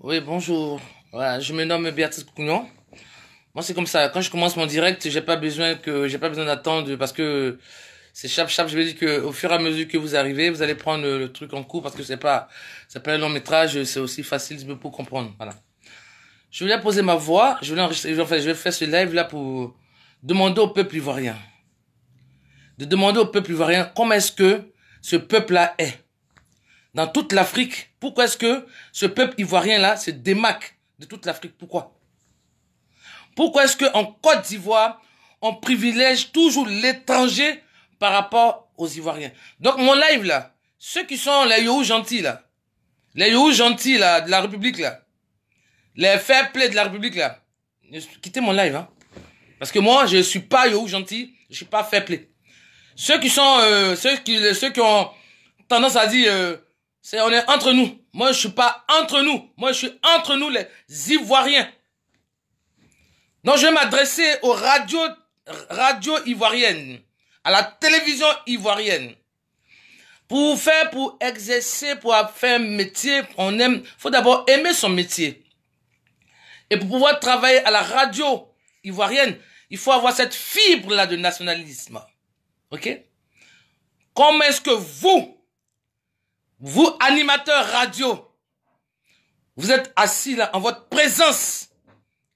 Oui, bonjour. Voilà, je me nomme Béatrice Cougnon. Moi, c'est comme ça. Quand je commence mon direct, j'ai pas besoin d'attendre parce que c'est chap chap. Je vais dire que au fur et à mesure que vous arrivez, vous allez prendre le truc en cours parce que c'est pas un long métrage, c'est aussi facile pour comprendre. Voilà. Je voulais poser ma voix. Je voulais enregistrer, enfin, je vais faire ce live là pour demander au peuple ivoirien. De demander au peuple ivoirien comment est-ce que ce peuple-là est. Dans toute l'Afrique, pourquoi est-ce que ce peuple ivoirien-là se démarque de toute l'Afrique? Pourquoi? Pourquoi est-ce qu'en Côte d'Ivoire, on privilège toujours l'étranger par rapport aux Ivoiriens? Donc mon live là, ceux qui sont les Yohou gentils là, les Yohou gentils là, de la République là, les fair play de la République là, quittez mon live hein. Parce que moi, je suis pas Yohou gentil, je suis pas fair play. Ceux qui sont, ceux qui ont tendance à dire, on est entre nous. Moi, je suis pas entre nous. Moi, je suis entre nous, les Ivoiriens. Donc, je vais m'adresser aux radios ivoiriennes, à la télévision ivoirienne. Pour exercer, pour faire un métier, faut d'abord aimer son métier. Et pour pouvoir travailler à la radio ivoirienne, il faut avoir cette fibre-là de nationalisme. Ok? Comment est-ce que vous animateurs radio, vous êtes assis là en votre présence,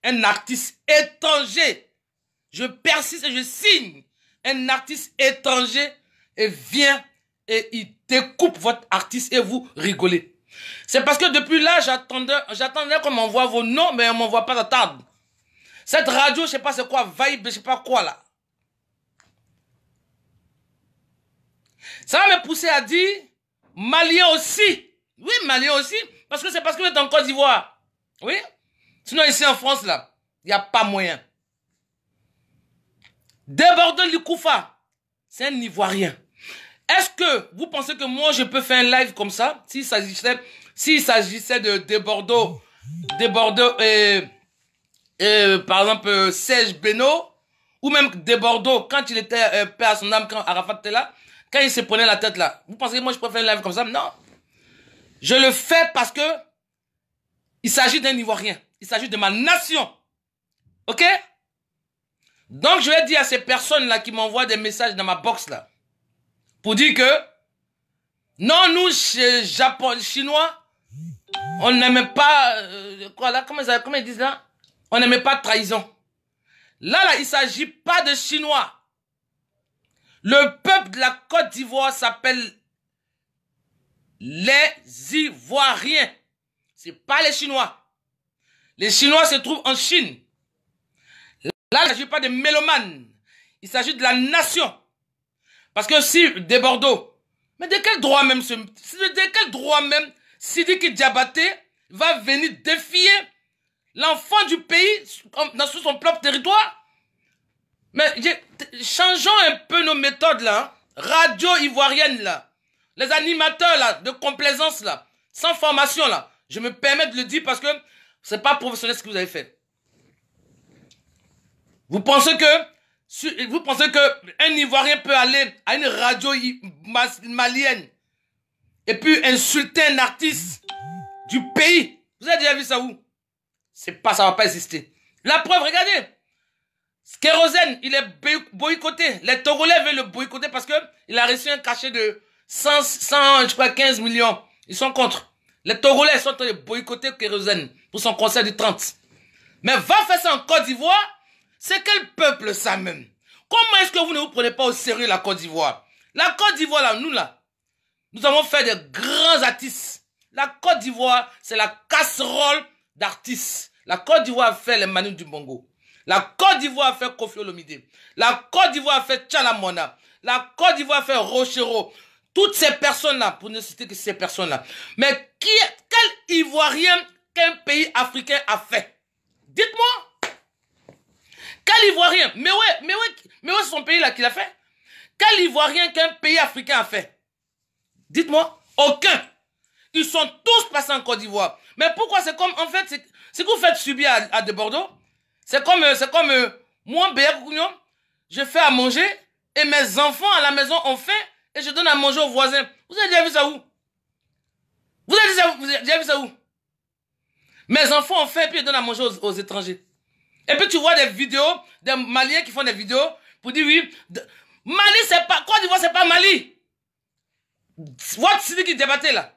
un artiste étranger, je persiste et je signe, un artiste étranger et vient et il découpe votre artiste et vous rigolez. C'est parce que depuis là, j'attendais qu'on m'envoie vos noms, mais on m'envoie pas d'attendre. Cette radio, je sais pas c'est quoi, vibe, je sais pas quoi là. Ça va me pousser à dire, Malien aussi. Oui, Malien aussi. Parce que c'est parce que vous êtes en Côte d'Ivoire. Oui. Sinon, ici en France, là, il n'y a pas moyen. Débordeur Likoufa, c'est un Ivoirien. Est-ce que vous pensez que moi, je peux faire un live comme ça, s'il s'agissait de Débordeur, par exemple, Serge Beno, ou même Débordeur, quand il était père à son âme, quand Arafat était là, quand il se prenait la tête là, vous pensez que moi je peux faire un live comme ça? Non. Je le fais parce que il s'agit d'un Ivoirien. Il s'agit de ma nation. Ok? Donc je vais dire à ces personnes là qui m'envoient des messages dans ma box là, pour dire que non, nous, chez Chinois, on n'aimait pas, quoi là, comment ils disent là? On n'aimait pas trahison. Là, il s'agit pas de Chinois. Le peuple de la Côte d'Ivoire s'appelle les Ivoiriens. C'est pas les Chinois. Les Chinois se trouvent en Chine. Là, il ne s'agit pas de mélomanes. Il s'agit de la nation. Parce que si des Bordeaux, mais de quel droit même Sidiki Diabaté va venir défier l'enfant du pays sous son propre territoire? Mais changeons un peu nos méthodes là. Hein. Radio ivoirienne là. Les animateurs là, de complaisance là. Sans formation là. Je me permets de le dire parce que c'est pas professionnel ce que vous avez fait. Vous pensez que un Ivoirien peut aller à une radio malienne et puis insulter un artiste du pays? Vous avez déjà vu ça où? Ça va pas exister. La preuve, regardez. Kérosène, il est boycotté. Les Togolais veulent le boycotter parce que il a reçu un cachet de 15 millions. Ils sont contre. Les Togolais sont en train de boycotter Kérosène pour son concert du 30. Mais va faire ça en Côte d'Ivoire. C'est quel peuple ça même? Comment est-ce que vous ne vous prenez pas au sérieux la Côte d'Ivoire? La Côte d'Ivoire là, nous avons fait des grands artistes. La Côte d'Ivoire, c'est la casserole d'artistes. La Côte d'Ivoire a fait les Manu du Bongo. La Côte d'Ivoire a fait Koffi Olomide. La Côte d'Ivoire a fait Tchalamona. La Côte d'Ivoire a fait Rochero. Toutes ces personnes-là, pour ne citer que ces personnes-là. Mais quel Ivoirien qu'un pays africain a fait? Dites-moi. Quel Ivoirien? Mais ouais, c'est son pays là qu'il a fait. Quel Ivoirien qu'un pays africain a fait? Dites-moi. Aucun. Ils sont tous passés en Côte d'Ivoire. Mais pourquoi? C'est comme, en fait, c'est que vous faites subir à de Bordeaux. C'est comme moi, Béa Kougnon, je fais à manger et mes enfants à la maison ont faim et je donne à manger aux voisins. Vous avez déjà vu ça où? Vous avez déjà vu ça où? Mes enfants ont fait, puis ils donnent à manger aux étrangers. Et puis tu vois des vidéos, des Maliens qui font des vidéos pour dire oui, Mali c'est pas, Côte d'Ivoire c'est pas Mali. What Sidiki débattait là.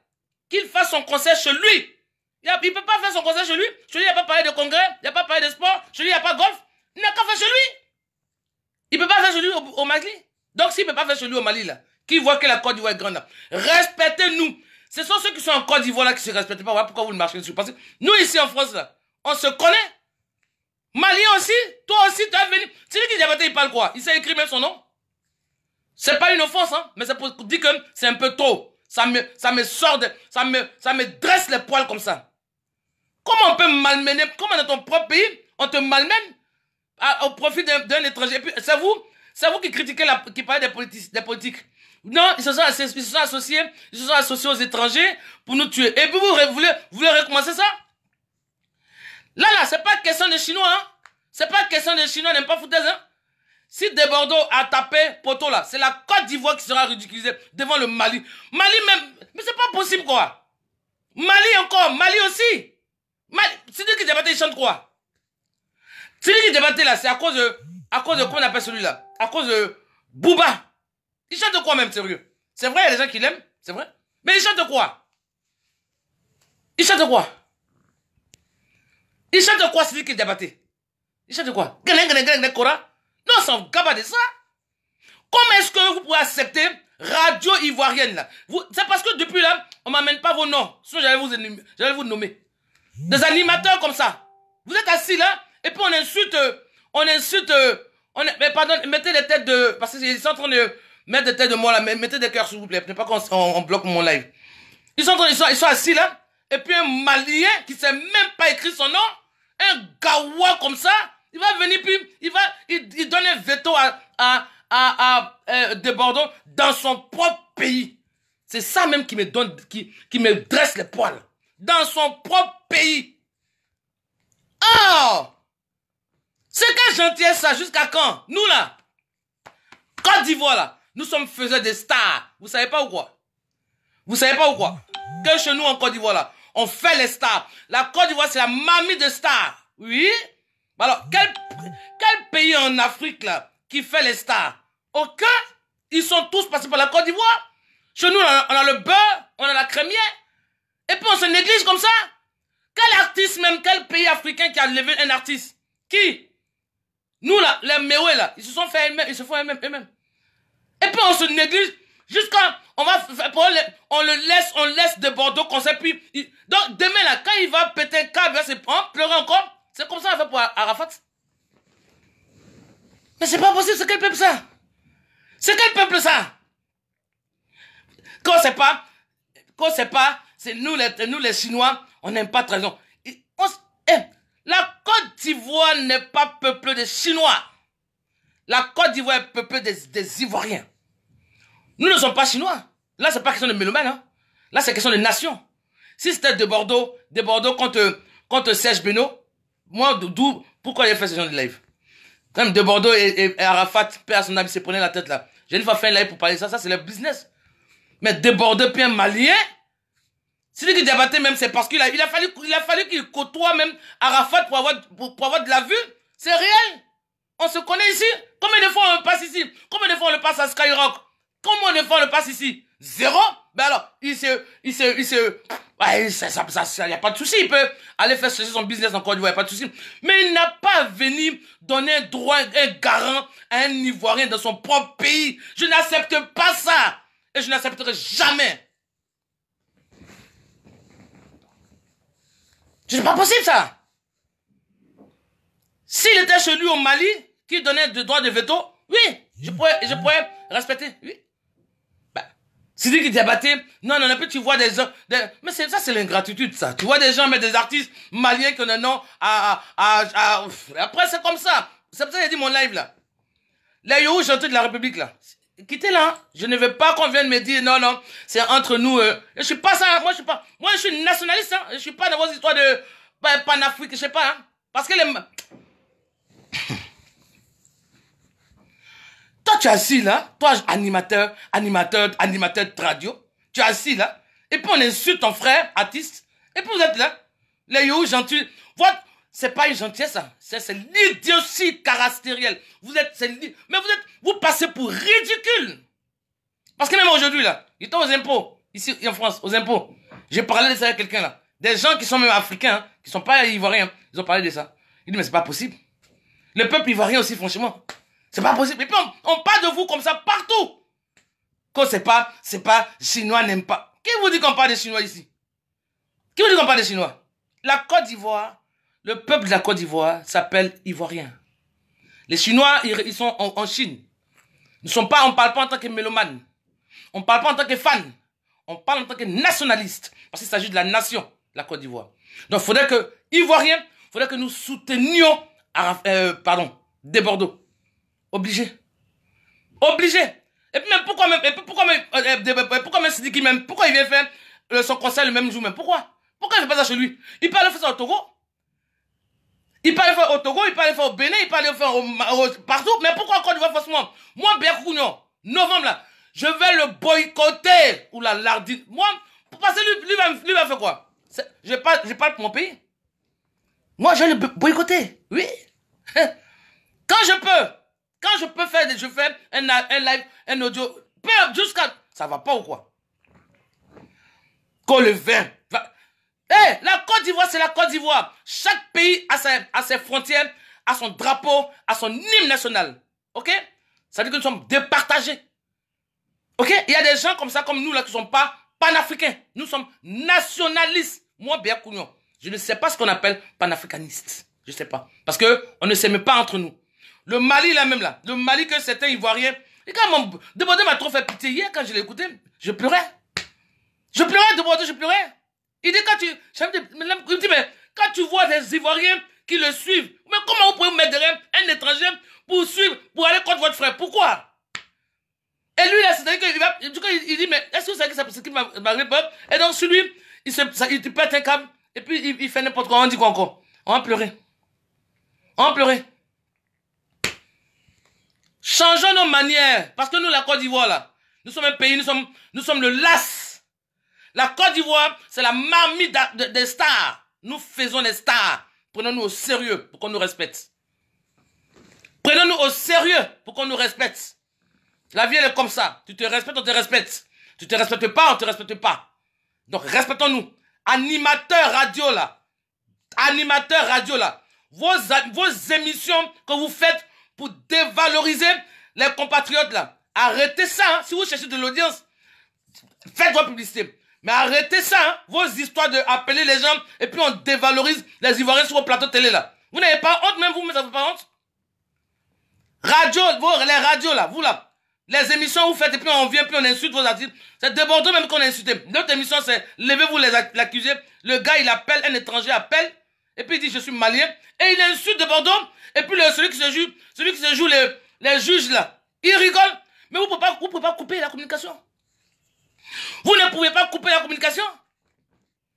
Qu'il fasse son concert chez lui. Il peut pas faire son concert chez lui. Chez lui, il n'y a pas parlé de congrès, il n'y a pas parlé de sport, chez lui, il n'y a pas golf. Il n'a qu'à faire chez lui. Il peut pas faire chez lui au Mali. Donc s'il peut pas faire chez lui au Mali là, qui voit que la Côte d'Ivoire est grande là, respectez-nous. Ce sont ceux qui sont en Côte d'Ivoire là qui se respectent pas. Voilà pourquoi vous le marchez dessus. Parce que nous ici en France là, on se connaît. Malien aussi, toi aussi, tu as venu. C'est lui qui débattait, il parle quoi? Il sait écrire même son nom. C'est pas une offense, hein, mais c'est pour dire que c'est un peu trop. Ça me sort de, ça me dresse les poils comme ça. Comment on peut malmener, comment dans ton propre pays, on te malmène au profit d'un étranger? Et puis, c'est vous qui critiquez qui parlez des politiques. Non, ils se sont associés aux étrangers pour nous tuer. Et puis vous voulez recommencer ça? Là, c'est pas question de Chinois, hein. C'est pas question de Chinois, n'aime pas foutaise, hein. Si Desbordeaux a tapé poteau là, c'est la Côte d'Ivoire qui sera ridiculisée devant le Mali. Mali même, mais c'est pas possible quoi. Mali encore, Mali aussi. C'est lui qui débattait, il chante quoi? C'est lui qui débattait là, c'est à cause de, comment on appelle celui-là? À cause de Booba. Il chante quoi même, sérieux? C'est vrai, il y a des gens qui l'aiment, c'est vrai. Mais il chante quoi? Il chante quoi? Il chante quoi, c'est lui qui débattait? Il chante quoi? Non, ça ne va pas de ça. Comment est-ce que vous pouvez accepter Radio Ivoirienne là? C'est parce que depuis là, on ne m'amène pas vos noms. Sinon, j'allais vous nommer. Des animateurs comme ça. Vous êtes assis là, et puis mais pardon, mettez les têtes de, parce qu'ils sont en train de mettre des têtes de moi là, mettez des cœurs s'il vous plaît, ne pas qu'on bloque mon live. Ils sont assis là, et puis un Malien qui ne sait même pas écrire son nom, un Gawa comme ça, il va venir puis il donne un veto à Desbordeaux dans son propre pays. C'est ça même qui me donne, qui me dresse les poils. Dans son propre pays. Oh! C'est quelle gentillesse ça, jusqu'à quand? Nous là, Côte d'Ivoire là, nous sommes faiseurs des stars. Vous savez pas ou quoi? Vous savez pas ou quoi? Que chez nous en Côte d'Ivoire là, on fait les stars. La Côte d'Ivoire c'est la mamie de stars. Oui? Alors, quel pays en Afrique là qui fait les stars? Aucun. Ils sont tous passés par la Côte d'Ivoire. Chez nous, on a le beurre, on a la crémière. Et puis on se néglige comme ça. Quel artiste même, quel pays africain qui a levé un artiste? Qui? Nous là, les Méoué là, ils se sont fait eux-mêmes, ils se font eux-mêmes. Et puis on se néglige jusqu'à, on le laisse de Bordeaux comme ça. Puis, donc demain là, quand il va péter un câble, il va se prendre, pleurer encore. C'est comme ça qu'on fait pour Arafat. Mais c'est pas possible, c'est quel peuple ça? C'est quel peuple ça? Qu'on sait pas, c'est nous les Chinois, on n'aime pas trahison. La Côte d'Ivoire n'est pas peuplée de Chinois. La Côte d'Ivoire est peuplée des Ivoiriens. Nous ne sommes pas Chinois. Là, c'est pas question de mélomane, hein. Là, c'est question de nation. Si c'était de Bordeaux contre Serge Beno, moi, pourquoi il a fait ce genre de live? Même de Bordeaux et Arafat, paix à son âme, se prenait la tête là. J'ai une fois fait un live pour parler de ça, c'est le business. Mais de Bordeaux puis un Malien, c'est lui qui débattait même, c'est parce qu'il a fallu qu'il côtoie même Arafat pour avoir de la vue. C'est réel. On se connaît ici. Combien de fois on passe ici? Combien de fois on le passe à Skyrock? Combien de fois on le passe ici? Zéro? Ben alors, il y a pas de souci, il peut aller faire chercher son business en Côte d'Ivoire, il n'y a pas de souci. Mais il n'a pas venu donner un droit, un garant à un Ivoirien dans son propre pays. Je n'accepte pas ça. Et je n'accepterai jamais. C'est pas possible ça. S'il était chez lui au Mali, qui donnait le droit de veto, oui, je pourrais respecter, oui. C'est lui qui débattait. Non, puis tu vois des gens. Mais ça, c'est l'ingratitude, ça. Tu vois des gens, mais des artistes maliens qui ont un nom après, c'est comme ça. C'est pour ça que j'ai dit mon live, là. Les Yohou gentils de la République, là. Quittez là. Hein. Je ne veux pas qu'on vienne me dire, non, c'est entre nous. Je suis pas ça. Moi, je suis nationaliste, hein. Je suis pas dans vos histoires de panafrique, je sais pas, hein. Parce que les. Toi, tu es assis là, toi, animateur de radio, tu es assis là, et puis on insulte ton frère, artiste, et puis vous êtes là. Les Yahoo gentils. C'est pas une gentillesse, ça. C'est l'idiotie caractérielle. Mais vous passez pour ridicule. Parce que même aujourd'hui, là, ils sont aux impôts. Ici, en France, aux impôts. J'ai parlé de ça avec quelqu'un, là. Des gens qui sont même africains, hein, qui sont pas ivoiriens. Ils ont parlé de ça. Ils disent, mais c'est pas possible. Le peuple ivoirien aussi, franchement. C'est pas possible. Et puis, on parle de vous comme ça partout. Quand c'est pas, Chinois n'aiment pas. Qui vous dit qu'on parle des Chinois ici? Qui vous dit qu'on parle des Chinois? La Côte d'Ivoire, le peuple de la Côte d'Ivoire s'appelle Ivoirien. Les Chinois, ils sont en Chine. On parle pas en tant que mélomane. On parle pas en tant que fan. On parle en tant que nationaliste. Parce qu'il s'agit de la nation, la Côte d'Ivoire. Donc, il faudrait que, Ivoiriens, il faudrait que nous soutenions, des Bordeaux. Obligé. Obligé. Et puis même, pourquoi Sidiki même, pourquoi il vient faire son concert le même jour même? Pourquoi il fait pas ça chez lui? Il peut aller faire ça au Togo. Il peut aller faire au Togo, il peut aller faire au Bénin, il peut aller faire partout. Mais pourquoi encore Côte d'Ivoire forcément? Moi, Berkounion, novembre là, je vais le boycotter. Ou la lardine. Moi, parce que lui va faire quoi? Je parle pour mon pays. Moi, je vais le boycotter. Oui. Quand je peux faire, je fais un live, un audio, jusqu'à... Ça va pas ou quoi? Quand le vin... la Côte d'Ivoire, c'est la Côte d'Ivoire. Chaque pays a ses frontières, a son drapeau, a son hymne national. Ok? Ça veut dire que nous sommes départagés. Ok? Il y a des gens comme ça, comme nous, là, qui ne sont pas panafricains. Nous sommes nationalistes. Moi, Berkounion, je ne sais pas ce qu'on appelle panafricaniste. Je ne sais pas. Parce qu'on ne s'aime pas entre nous. Le Mali, là même, là. Le Mali que certains Ivoiriens... Et quand mon Debordé m'a trop fait pitié hier, quand je l'ai écouté, je pleurais. Je pleurais, Debordé, je pleurais. Il dit, il dit, mais quand tu vois des Ivoiriens qui le suivent, mais comment vous pouvez vous mettre derrière un étranger pour suivre, pour aller contre votre frère? Pourquoi? Et lui, là, c'est-à-dire qu'il dit, mais est-ce que c'est ça qui m'arrive pas? Et donc, sur lui, il pète un câble, et puis il fait n'importe quoi. On dit quoi encore? On va pleurer. On va pleurer. Changeons nos manières. Parce que nous, la Côte d'Ivoire, là, nous sommes un pays, nous sommes le LAS. La Côte d'Ivoire, c'est la marmite des stars. Nous faisons les stars. Prenons-nous au sérieux pour qu'on nous respecte. Prenons-nous au sérieux pour qu'on nous respecte. La vie, elle est comme ça. Tu te respectes, on te respecte. Tu te respectes pas, on te respecte pas. Donc, respectons-nous. Animateurs radio, là. Animateurs radio, là. Vos émissions que vous faites pour dévaloriser les compatriotes, là. Arrêtez ça, hein. Si vous cherchez de l'audience, faites votre publicité. Mais arrêtez ça, hein. Vos histoires de appeler les gens et puis on dévalorise les Ivoiriens sur vos plateaux télé, là. Vous n'avez pas honte, même vous, mais ça vous fait pas honte? Les radios, là, vous, là. Les émissions vous faites et puis on vient puis on insulte vos artistes. C'est de Bordeaux même qu'on a insulté. Notre émission c'est levez-vous l'accusé. Le gars il appelle, un étranger appelle et puis il dit je suis malien et il insulte de Bordeaux et puis celui qui se joue les juges là, il rigole. Mais vous pouvez pas couper la communication. Vous ne pouvez pas couper la communication.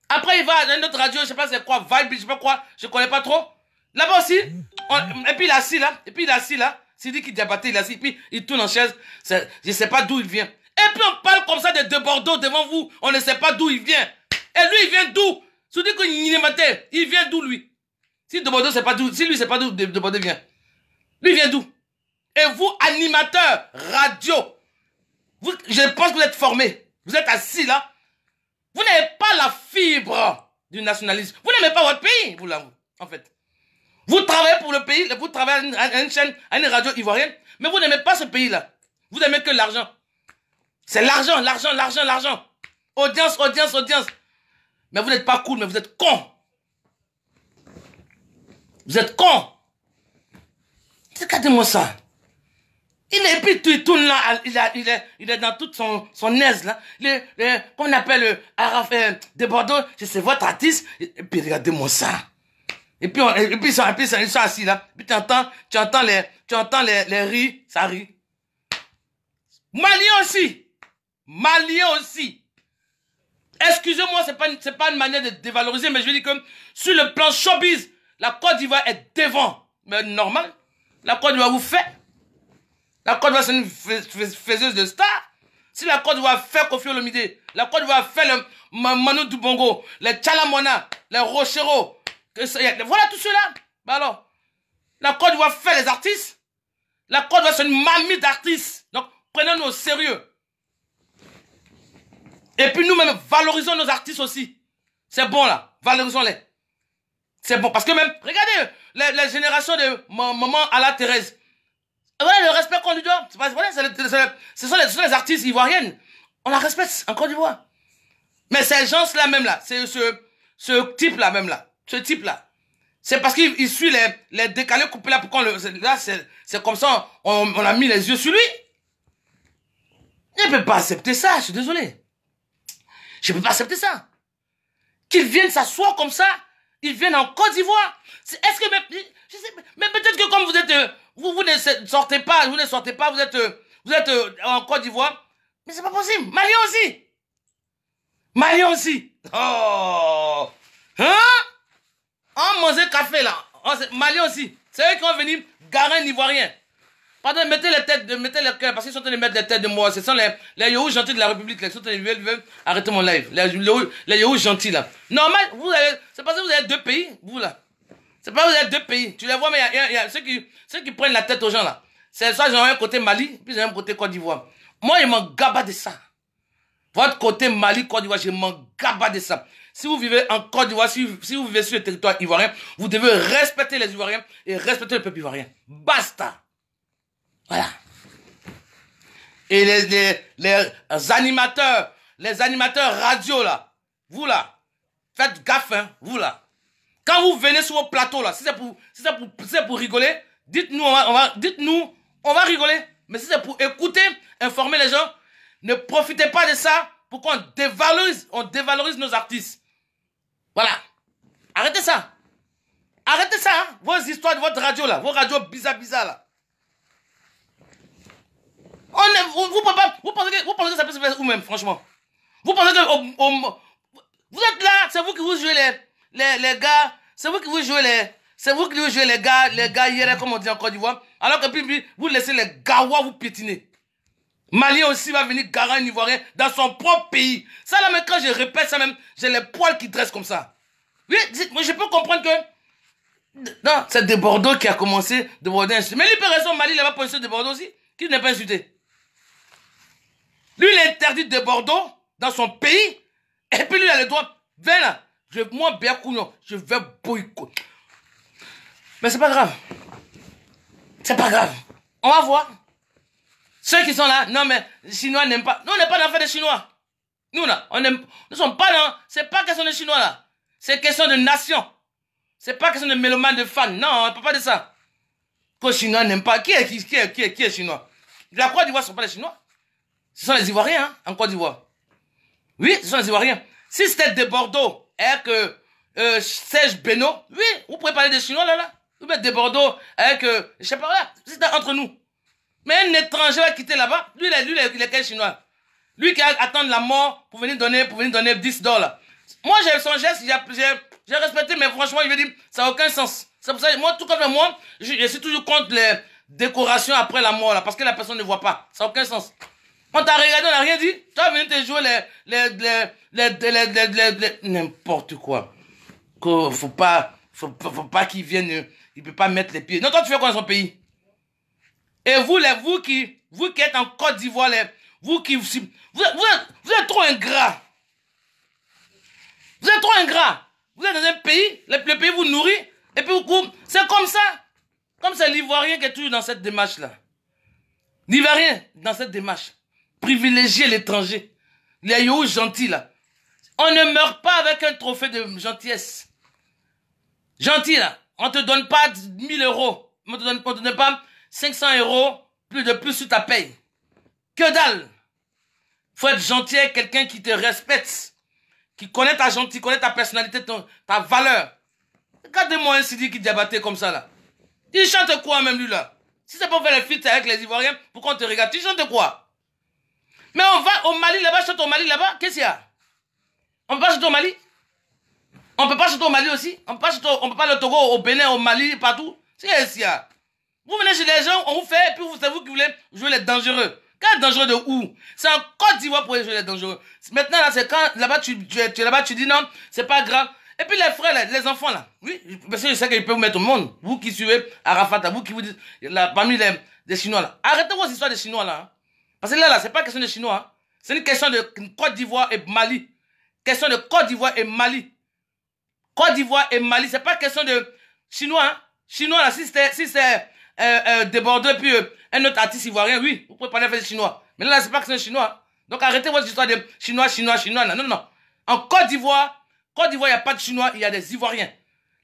Après il va à une autre radio, je sais pas c'est quoi, Vibe, je sais pas quoi, je connais pas trop. Là-bas aussi, et puis il est assis là. Sidiki Diabaté, il est assis, puis il tourne en chaise. Je ne sais pas d'où il vient. Et puis on parle comme ça de Bordeaux devant vous. On ne sait pas d'où il vient. Et lui, il vient d'où? Il vient d'où, lui? Si de Bordeaux, c'est pas d'où. Si lui, c'est pas d'où de Bordeaux vient. Lui, il vient d'où? Et vous, animateurs, radio, je pense que vous êtes formés. Vous êtes assis là. Vous n'avez pas la fibre du nationalisme. Vous n'aimez pas votre pays, vous, là, en fait. Vous travaillez pour le pays, vous travaillez à une chaîne, à une radio ivoirienne, mais vous n'aimez pas ce pays-là. Vous n'aimez que l'argent. C'est l'argent. Audience. Mais vous n'êtes pas cool, mais vous êtes con. Vous êtes con. Regardez-moi ça. Et puis il tourne là, il est dans toute son aise là. Comment on appelle de Bordeaux, c'est votre artiste. Et puis regardez-moi ça. Et puis ils sont assis là. Puis tu entends les rires, ça rit. Malien aussi. Excusez-moi, c'est pas une manière de dévaloriser, mais je veux dire que sur le plan showbiz, la Côte d'Ivoire est devant. Mais normal. La Côte d'Ivoire vous fait. La Côte d'Ivoire c'est une faiseuse de stars. Si la Côte d'Ivoire fait Koffi Olomide, La Côte d'Ivoire fait le Manu Dubongo, les Tchalamona, les Rochero. Voilà tout cela. Bah alors, la Côte d'Ivoire fait les artistes. La Côte d'Ivoire, c'est une mamie d'artistes. Donc, prenons-nous au sérieux. Et puis nous-mêmes, valorisons nos artistes aussi. C'est bon là, valorisons-les. C'est bon, parce que même, regardez, les générations de maman Ala Thérèse. Voilà le respect qu'on lui donne. Voilà, ce sont les artistes ivoiriennes. On la respecte en Côte d'Ivoire. Mais ces gens-là même là, c'est ce type-là même là, ce type-là. C'est parce qu'il suit les décalés coupés là, pourquoi là, c'est comme ça, on a mis les yeux sur lui. Je ne peux pas accepter ça, je suis désolé. Je ne peux pas accepter ça. Qu'ils viennent s'asseoir comme ça, ils viennent en Côte d'Ivoire. Est-ce que, mais peut-être que comme vous êtes, vous ne sortez pas, vous êtes en Côte d'Ivoire, mais c'est pas possible. Malien aussi. Malien aussi. Oh. Hein? On mange café là. Malien aussi. C'est eux qui vont venir garer un Ivoirien. Pardon, mettez les cœurs, parce qu'ils sont en train de mettre les têtes de moi. Ce sont les Yahoo gentils de la République, là, qui sont en train de veulent arrêter mon live. Les Yahoo gentils, là. Normal, c'est parce que vous avez deux pays, vous, là. C'est pas que vous avez deux pays. Tu les vois, mais il y a ceux qui prennent la tête aux gens, là. C'est soit ils ont un côté Mali, puis ils ont un côté Côte d'Ivoire. Moi, je m'en gaba de ça. Votre côté Mali, Côte d'Ivoire, je m'en gaba de ça. Si vous vivez en Côte d'Ivoire, si vous vivez sur le territoire ivoirien, vous devez respecter les Ivoiriens et respecter le peuple ivoirien. Basta. Voilà. Et les animateurs radio là, vous là, faites gaffe, hein, vous là. Quand vous venez sur vos plateaux là, si c'est pour rigoler, dites-nous, on va rigoler. Mais si c'est pour écouter, informer les gens, ne profitez pas de ça pour qu'on dévalorise nos artistes. Voilà. Arrêtez ça. Arrêtez ça, hein, vos histoires de votre radio là, vos radios bizarres là. Vous pensez que ça peut se faire vous-même, franchement. Vous pensez que vous êtes là, c'est vous qui vous jouez les gars, c'est vous qui vous jouez les gars hier, comme on dit en Côte d'Ivoire, alors que puis vous laissez les gawa vous piétiner. Malien aussi va venir garer un Ivoirien dans son propre pays. Ça là, même quand je répète ça même, j'ai les poils qui dressent comme ça. Oui, moi je peux comprendre que non, c'est de Bordeaux qui a commencé de Bordeaux. Mais lui peut raison, Mali, il va pas de Bordeaux aussi, qui n'est pas insulté. Lui, il est interdit de Bordeaux, dans son pays, et puis lui, il a le droit. Viens là, moi, Béacougnon, je vais boycotter. Mais c'est pas grave. C'est pas grave. On va voir. Ceux qui sont là, non mais, les Chinois n'aiment pas. Nous, on n'est pas dans l'affaire des Chinois. Nous, là, nous sommes pas dans. C'est pas question de Chinois, là. C'est question de nation. C'est pas question de mélomane, de fans. Non, on ne parle pas de ça. Que les Chinois n'aiment pas. Qui est Chinois? La Côte d'Ivoire ne sont pas les Chinois. Ce sont les Ivoiriens, hein, en Côte d'Ivoire. Oui, ce sont les Ivoiriens. Si c'était de Bordeaux, avec Serge Beno, oui, vous pouvez parler des Chinois, là. Vous mettez de Bordeaux avec, je sais pas, là, c'est entre nous. Mais un étranger va quitter là-bas, lui, il est quel Chinois? Lui qui attend la mort pour venir donner $10. Moi, j'ai son geste, j'ai respecté, mais franchement, il veut dire, ça n'a aucun sens. C'est pour ça, moi, tout comme moi, je suis toujours contre les décorations après la mort, là, parce que la personne ne voit pas. Ça n'a aucun sens. On t'a regardé, on n'a rien dit. Tu vas venir te jouer n'importe quoi. Faut pas qu'il vienne, il peut pas mettre les pieds. Non, toi, tu fais quoi dans son pays? Et vous qui êtes en Côte d'Ivoire, vous êtes trop ingrats. Vous êtes trop ingrats. Vous êtes dans un pays, le pays vous nourrit, et puis c'est comme ça. Comme c'est l'Ivoirien qui est toujours dans cette démarche-là. L'Ivoirien, dans cette démarche. Privilégier l'étranger. Les Yahoo gentils, là. On ne meurt pas avec un trophée de gentillesse. Gentil, là. On te donne pas 1000 euros. On te donne pas 500 euros de plus sur ta paye. Que dalle. Faut être gentil avec quelqu'un qui te respecte. Qui connaît ta gentillesse, connaît ta personnalité, ta valeur. Regardez-moi un Sidi qui diabatait comme ça, là. Il chante quoi, même, lui, là? Si c'est pour faire le feat avec les Ivoiriens, pourquoi on te regarde? Tu chantes quoi? Mais on va au Mali là-bas, chante au Mali là-bas, qu'est-ce qu'il y a? On peut pas chanter au Mali? On peut pas chanter au Mali aussi? On peut pas aller au Togo, au Bénin, au Mali, partout? Qu'est-ce qu'il y a? Vous venez chez les gens, on vous fait, et puis c'est vous qui voulez jouer les dangereux. Quel dangereux de où? C'est en Côte d'Ivoire pour les jeunes dangereux. Maintenant, là, c'est quand là-bas, tu es là-bas, tu dis non, c'est pas grave. Et puis les frères, là, les enfants, là, oui, parce que je sais qu'ils peuvent vous mettre au monde. Vous qui suivez Arafat, vous qui vous dites, là, parmi les Chinois, là. Arrêtez vos histoires des Chinois, là. Hein. Parce que là, c'est pas question de Chinois. Hein. C'est une question de Côte d'Ivoire et Mali. Question de Côte d'Ivoire et Mali. Côte d'Ivoire et Mali, c'est pas question de Chinois. Hein. Chinois, là, si c'est Débordeux, puis un autre artiste ivoirien, oui, vous pouvez parler avec les Chinois. Mais là, c'est pas question de Chinois. Hein. Donc arrêtez votre histoire de Chinois, là. Non, non. En Côte d'Ivoire, il n'y a pas de Chinois, il y a des Ivoiriens.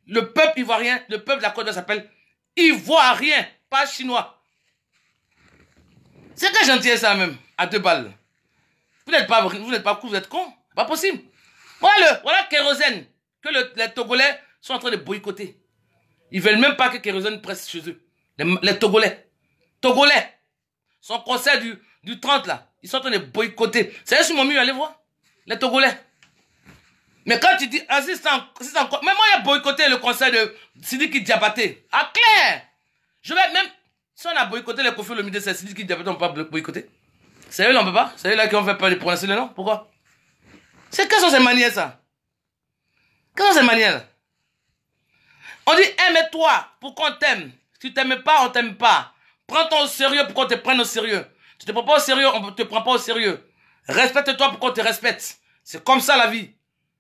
Le peuple ivoirien, le peuple de la Côte d'Ivoire s'appelle Ivoirien, pas Chinois. C'est très gentil ça même, à 2 balles. Vous n'êtes pas cool, vous êtes con. Pas possible. Voilà Kérosène, que les Togolais sont en train de boycotter. Ils veulent même pas que Kérosène presse chez eux. Les Togolais. Son concert du 30 là, ils sont en train de boycotter. C'est eux sur mon mur, allez voir. Les Togolais. Mais quand tu dis, même moi, il a boycotté le concert de Sidiki Diabaté. Ah, clair! Je vais même, si on a boycotté les Koffi Olomide, c'est Sidiki Diabaté, on peut pas boycotter. C'est eux là, on peut pas? C'est eux là qui ont fait peur de prononcer le nom? Pourquoi? Quelles sont ces manières, ça? Quelles sont ces manières? On dit, aime-toi pour qu'on t'aime. Si tu t'aimes pas, on t'aime pas. Prends-toi au sérieux pour qu'on te prenne au sérieux. Tu te prends pas au sérieux, on te prend pas au sérieux. Respecte-toi pour qu'on te respecte. C'est comme ça la vie.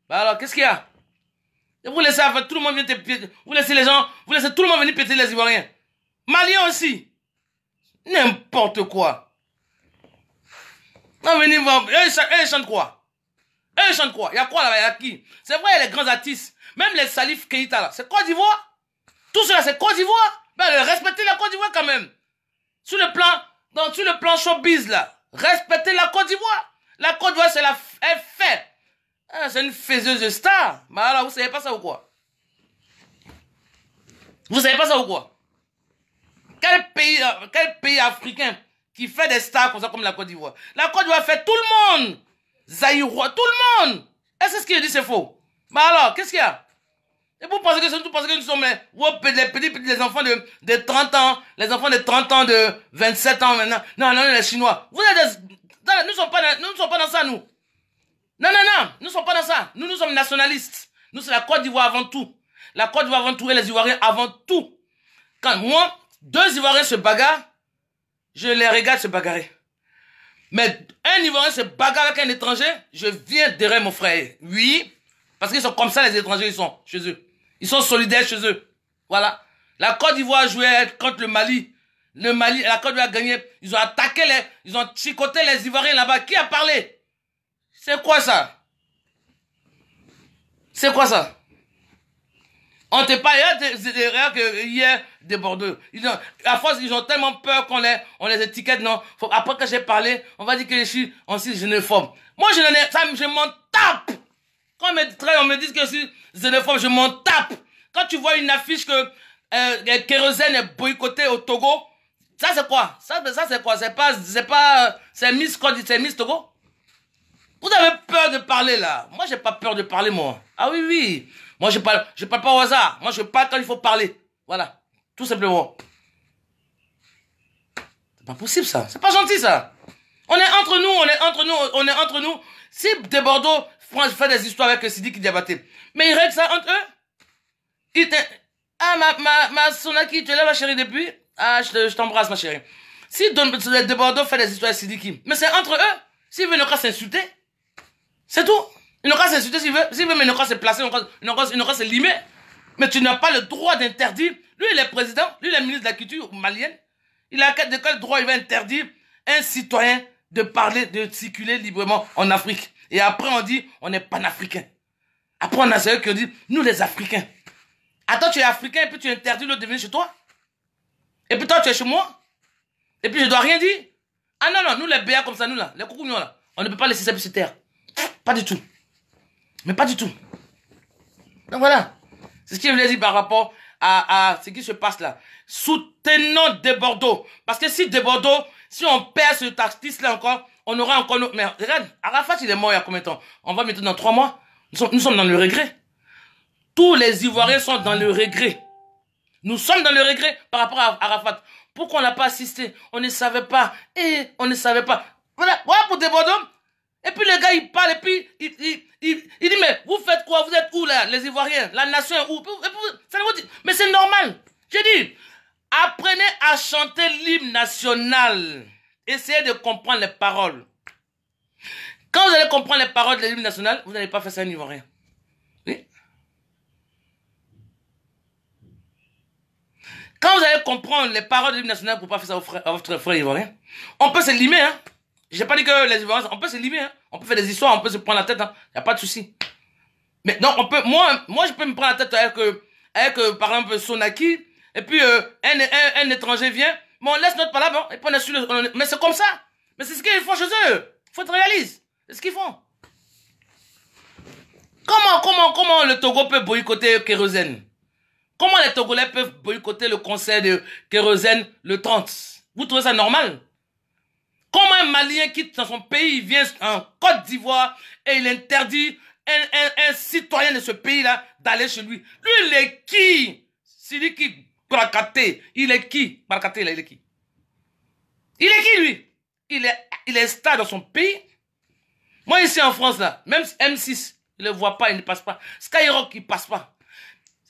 Bah alors, qu'est-ce qu'il y a? Et vous laissez tout le monde venir piéter. Vous laissez tout le monde venir piéter les Ivoiriens. Maliens aussi. N'importe quoi. Non, venez voir. Eux, ils chantent quoi? Il y a quoi là-bas? Il y a qui? C'est vrai, il y a les grands artistes. Même les Salif Keïta là. C'est Côte d'Ivoire? Tout cela, c'est Côte d'Ivoire? Ben, respectez la Côte d'Ivoire quand même. Sur le plan showbiz là. Respectez la Côte d'Ivoire. La Côte d'Ivoire, elle fait. Ah, c'est une faiseuse de star. Bah alors, vous savez pas ça ou quoi? Vous savez pas ça ou quoi? Quel pays africain qui fait des stars comme ça comme la Côte d'Ivoire? La Côte d'Ivoire fait tout le monde. Zaïrois, tout le monde. Est-ce que ce qu'il dit c'est faux? Bah alors, qu'est-ce qu'il y a? Et vous pensez que nous sommes les enfants de 30 ans, les enfants de 30 ans, de 27 ans maintenant. Non, les Chinois. Nous ne sommes pas dans ça, nous. Non, nous ne sommes pas dans ça. Nous sommes nationalistes. Nous, c'est la Côte d'Ivoire avant tout. La Côte d'Ivoire avant tout et les Ivoiriens avant tout. Quand moi, 2 Ivoiriens se bagarrent, je les regarde se bagarrer. Mais un Ivoirien se bagarre avec un étranger, je viens derrière mon frère. Oui, parce qu'ils sont comme ça, les étrangers, ils sont chez eux. Ils sont solidaires chez eux. Voilà. La Côte d'Ivoire jouait contre le Mali. La Côte d'Ivoire a gagné. Ils ont attaqué ils ont chicoté les Ivoiriens là-bas. Qui a parlé? C'est quoi ça? C'est quoi ça? On te parle, hier, des Bordeaux. À force, ils ont tellement peur qu'on les étiquette, non. Après que j'ai parlé, on va dire que je suis xénophobe. Moi, je m'en tape. Quand on me dit que je suis xénophobe, je m'en tape. Quand tu vois une affiche que Kérosène est boycotté au Togo, ça c'est quoi? Ça c'est quoi? C'est Miss Togo? Vous avez peur de parler là. Moi, j'ai pas peur de parler, moi. Ah oui. Moi, je parle pas au hasard. Moi, je parle quand il faut parler. Voilà. Tout simplement. C'est pas possible, ça. C'est pas gentil, ça. On est entre nous. Si des Bordeaux fait des histoires avec Sidiki Diabaté, mais ils règlent ça entre eux. Ma Sonaki, tu es là, ma chérie, depuis? Ah, je t'embrasse, ma chérie. Si des Bordeaux fait des histoires avec Sidiki, mais c'est entre eux. S'ils veulent ne s'insulter, c'est tout. Il n'aura qu'à s'insulter s'il veut, mais il n'aura qu'à se placer, il n'aura qu'à se limer. Mais tu n'as pas le droit d'interdire. Lui, il est président, lui, il est ministre de la culture malienne. Il a de quel droit il va interdire un citoyen de parler, de circuler librement en Afrique? Et après, on dit, on est panafricain. Après, on a ceux qui ont dit, nous, les Africains. Attends, tu es africain et puis tu interdis l'autre de venir chez toi? Et puis toi, tu es chez moi? Et puis je dois rien dire? Ah non, nous, les béats comme ça, nous, là, les coucougnons, là, on ne peut pas laisser ça sur terre. Pas du tout. Mais pas du tout. Donc voilà. C'est ce que je voulais dire par rapport à ce qui se passe là. Soutenons des Bordeaux. Parce que si des Bordeaux, si on perd ce artiste là encore, on aura encore... Mais regarde, Arafat il est mort il y a combien de temps? On va mettre dans 3 mois. Nous sommes dans le regret. Tous les Ivoiriens sont dans le regret. Nous sommes dans le regret par rapport à Arafat. Pourquoi on n'a pas assisté? On ne savait pas. Et on ne savait pas. Voilà, voilà pour Desbordeaux. Et puis le gars, il parle, et puis il dit, mais vous faites quoi? Vous êtes où là, les Ivoiriens? La nation est où? Mais c'est normal. J'ai dit, apprenez à chanter l'hymne national. Essayez de comprendre les paroles. Quand vous allez comprendre les paroles de l'hymne national, vous n'allez pas faire ça en Ivoirien. Oui. Quand vous allez comprendre les paroles de l'hymne national pour ne pas faire ça à votre frère ivoirien, on peut se limer, hein. J'ai pas dit que les Ivoiriens, on peut se limer, hein. On peut faire des histoires, on peut se prendre la tête, hein. Y a pas de souci. Mais non, on peut, moi, je peux me prendre la tête avec par exemple, Sonaki, et puis, un étranger vient, mais on laisse notre palabre, hein, et puis on assure mais c'est comme ça. Mais c'est ce qu'ils font chez eux. Faut être réaliste. C'est ce qu'ils font. Comment le Togo peut boycotter Kérosène? Comment les Togolais peuvent boycotter le concert de Kérosène le 30? Vous trouvez ça normal? Comment un Malien quitte dans son pays, il vient en Côte d'Ivoire et il interdit un citoyen de ce pays-là d'aller chez lui? Lui, il est qui? Celui qui Barakaté, il est qui? Barakaté, il est qui? Il est qui, lui? Il est star dans son pays. Moi, ici en France, là, même M6, il ne le voit pas, il ne passe pas. Skyrock, il ne passe pas.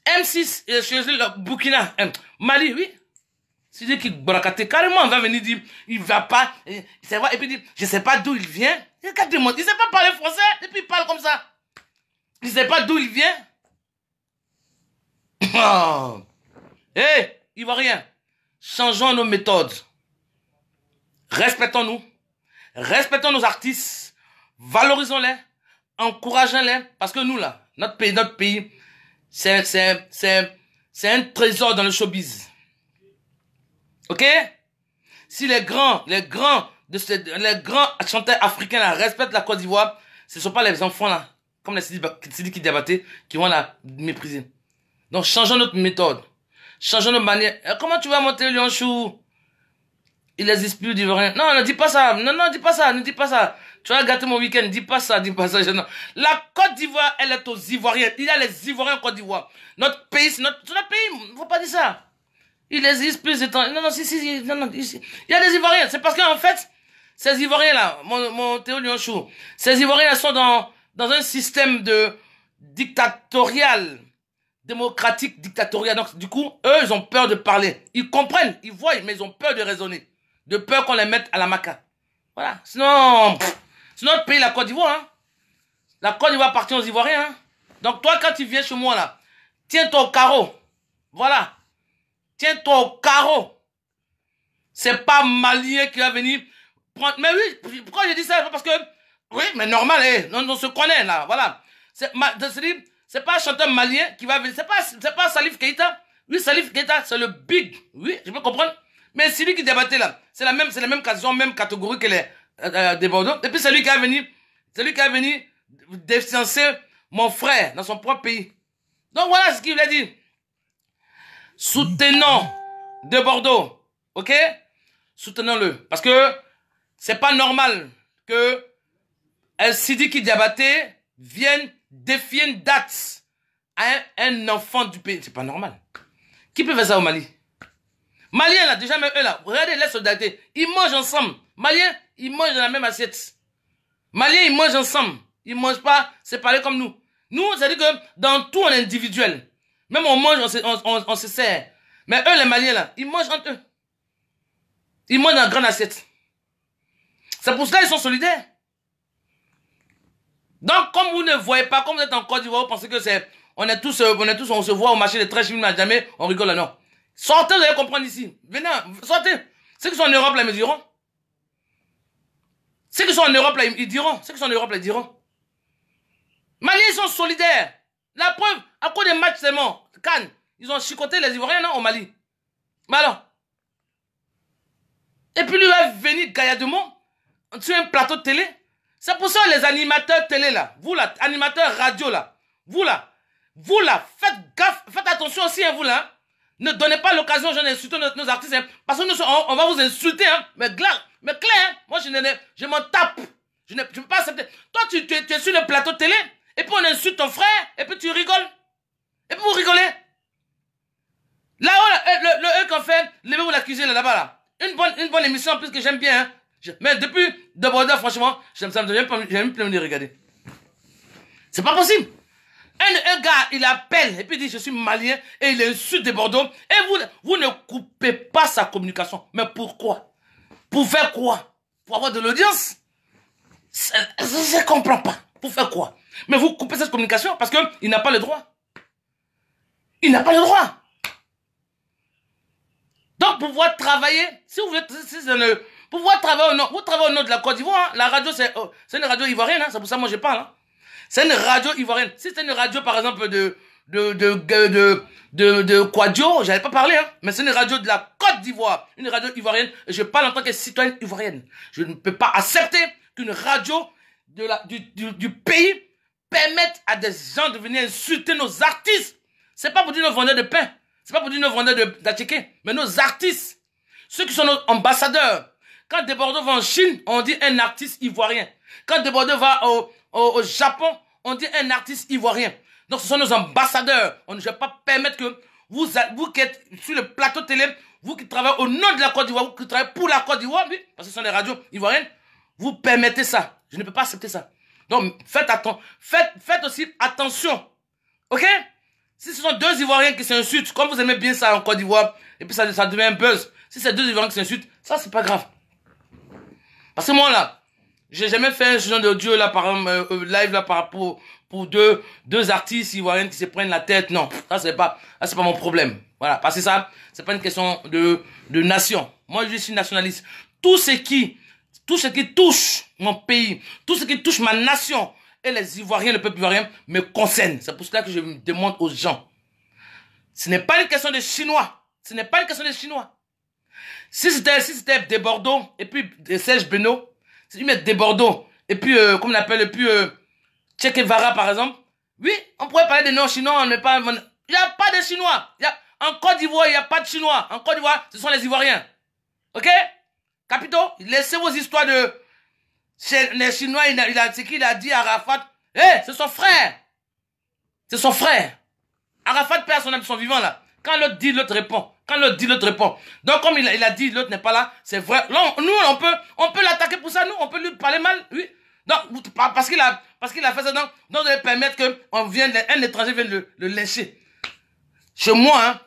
M6, chez le Burkina, Mali, oui. C'est lui qui Barakaté, carrément, on va venir dire, il ne va pas, c'est vrai, et puis dit, je ne sais pas d'où il vient. Il ne sait pas parler français, et puis il parle comme ça. Il ne sait pas d'où il vient. Oh. Hé, Ivoiriens, changeons nos méthodes. Respectons-nous. Respectons nos artistes. Valorisons-les. Encourageons-les. Parce que nous, là, notre pays, c'est un trésor dans le showbiz. Ok? Si les grands chanteurs africains là, respectent la Côte d'Ivoire, ce ne sont pas les enfants là, comme les Sidiki Diabaté, qui vont la mépriser. Donc, changeons notre méthode. Changeons notre manière. Comment tu vas monter le lion chou? Il n'existe plus d'Ivoiriens. Non, ne dis pas ça. Non, dis pas ça. Ne dis pas ça. Tu vas gâter mon week-end. Dis pas ça. Non. La Côte d'Ivoire, elle est aux Ivoiriens. Il y a les Ivoiriens en Côte d'Ivoire. Notre pays, c'est notre pays. Il ne faut pas dire ça. Il existe plus d'étrangers. Non, ici. Il y a des Ivoiriens. C'est parce qu'en fait, ces Ivoiriens-là, mon Théo Lionchou, ces Ivoiriens-là sont dans un système de dictatorial, démocratique, dictatorial. Donc, du coup, eux, ils ont peur de parler. Ils comprennent, ils voient, mais ils ont peur de raisonner. De peur qu'on les mette à la maca. Voilà. Sinon, c'est notre pays, la Côte d'Ivoire. Hein. La Côte d'Ivoire appartient aux Ivoiriens. Hein. Donc, toi, quand tu viens chez moi, là, tiens-toi au carreau. Voilà. Tiens-toi au carreau. C'est pas Malien qui va venir prendre... Mais oui, pourquoi je dis ça? Parce que... Oui, mais normal, on se connaît, là. Voilà. C'est pas un chanteur malien qui va venir. C'est pas Salif Keita. Oui, Salif Keita, c'est le big. Oui, je peux comprendre. Mais celui qui débattait là, c'est la même catégorie que les Desbordeaux. Et puis c'est lui qui a venu défiancer mon frère dans son propre pays. Donc voilà ce qu'il a dit. Soutenons Desbordeaux, ok? Soutenons-le. Parce que c'est pas normal que El Sidiki Diabaté vienne défier une date à un enfant du pays. C'est pas normal. Qui peut faire ça au Mali? Maliens là, déjà même eux là, regardez les soldats, ils mangent ensemble. Maliens, ils mangent dans la même assiette. Maliens, ils mangent ensemble. Ils mangent pas séparés comme nous. Nous, c'est-à-dire que dans tout on est individuel. Même on mange, on se sert. Mais eux, les Maliens là, ils mangent entre eux. Ils mangent dans une grande assiette. C'est pour cela qu'ils sont solidaires. Donc, comme vous ne voyez pas, comme vous êtes en Côte d'Ivoire, vous pensez que on se voit au marché de très chimiques, jamais, on rigole là, non. Sortez, vous allez comprendre ici. Venez, sortez. Ceux qui sont en Europe, là, ils me diront. Ceux qui sont en Europe, là, ils diront. Ceux qui sont en Europe, là, ils diront. Maliens, ils sont solidaires. La preuve, à cause des matchs seulement, Cannes, ils ont chicoté les Ivoiriens, non, au Mali. Mais alors. Et puis lui va venir gaillardement sur un plateau de télé. C'est pour ça les animateurs télé, là, vous là, animateurs radio, là, vous là, faites gaffe, faites attention aussi, hein, vous là. Ne donnez pas l'occasion aux gens d'insulter nos artistes, hein, parce que on va vous insulter, hein, mais clair, hein, moi je m'en tape. Je ne peux pas accepter. Toi, tu es sur le plateau de télé, et puis on insulte ton frère, et puis tu rigoles. Et puis vous rigolez. Là-haut, le qu'on fait, levez-vous là, accusés là-bas, là. Une bonne émission en plus que j'aime bien. Hein. Mais depuis de Bordeaux, franchement, j'aime ça, j'aime plus me regarder. C'est pas possible. Un gars, il appelle et puis il dit je suis malien et il insulte des Bordeaux. Et vous ne coupez pas sa communication. Mais pourquoi? Pour faire quoi? Pour avoir de l'audience? Je ne comprends pas. Pour faire quoi? Mais vous coupez cette communication parce qu'il n'a pas le droit. Il n'a pas le droit. Donc, pour pouvoir travailler, si vous voulez, pour pouvoir travailler vous travaillez au nom de la Côte d'Ivoire, hein, la radio, c'est une radio ivoirienne, hein, c'est pour ça que moi je parle. Hein. C'est une radio ivoirienne. Si c'est une radio, par exemple, de Quadio, j'allais pas parler, hein, mais c'est une radio de la Côte d'Ivoire, une radio ivoirienne, et je parle en tant que citoyenne ivoirienne. Je ne peux pas accepter qu'une radio du pays permette à des gens de venir insulter nos artistes. C'est pas pour dire nos vendeurs de pain. C'est pas pour dire nos vendeurs d'attiqués, mais nos artistes, ceux qui sont nos ambassadeurs. Quand Desbordeaux va en Chine, on dit un artiste ivoirien. Quand Desbordeaux va au Japon, on dit un artiste ivoirien. Donc ce sont nos ambassadeurs. On ne va pas permettre que vous qui êtes sur le plateau télé, vous qui travaillez au nom de la Côte d'Ivoire, vous qui travaillez pour la Côte d'Ivoire, oui, parce que ce sont des radios ivoiriennes, vous permettez ça. Je ne peux pas accepter ça. Donc faites aussi attention. Ok? Si ce sont deux Ivoiriens qui s'insultent, comme vous aimez bien ça en Côte d'Ivoire, et puis ça devient un buzz. Si c'est deux Ivoiriens qui s'insultent, ça c'est pas grave. Parce que moi là, j'ai jamais fait un genre d'audio là, par live là, pour deux artistes ivoiriens qui se prennent la tête. Non, ça c'est pas mon problème. Voilà, parce que ça, c'est pas une question de nation. Moi je suis nationaliste. Tout ce qui touche mon pays, tout ce qui touche ma nation, et les Ivoiriens, le peuple ivoirien, me concerne. C'est pour cela que je me demande aux gens. Ce n'est pas une question de Chinois. Ce n'est pas une question de Chinois. Si c'était des Bordeaux, et puis Serge Beno, si tu mets des Bordeaux, et puis, comment on appelle, et puis, Che Guevara, par exemple, oui, on pourrait parler des non-chinois, il n'y a pas de Chinois. En Côte d'Ivoire, il n'y a pas de Chinois. En Côte d'Ivoire, ce sont les Ivoiriens. Ok? Capitaux, laissez vos histoires de... Les Chinois, c'est qui il a dit à Arafat, c'est son frère. C'est son frère. Arafat perd son âme, son vivant là. Quand l'autre dit, l'autre répond. Quand l'autre dit, l'autre répond. Donc comme il a dit, l'autre n'est pas là, c'est vrai. Là, nous, on peut l'attaquer pour ça, nous, on peut lui parler mal, oui. Donc, parce qu'il a fait ça, donc on doit permettre qu'un étranger vienne le lyncher. Chez moi,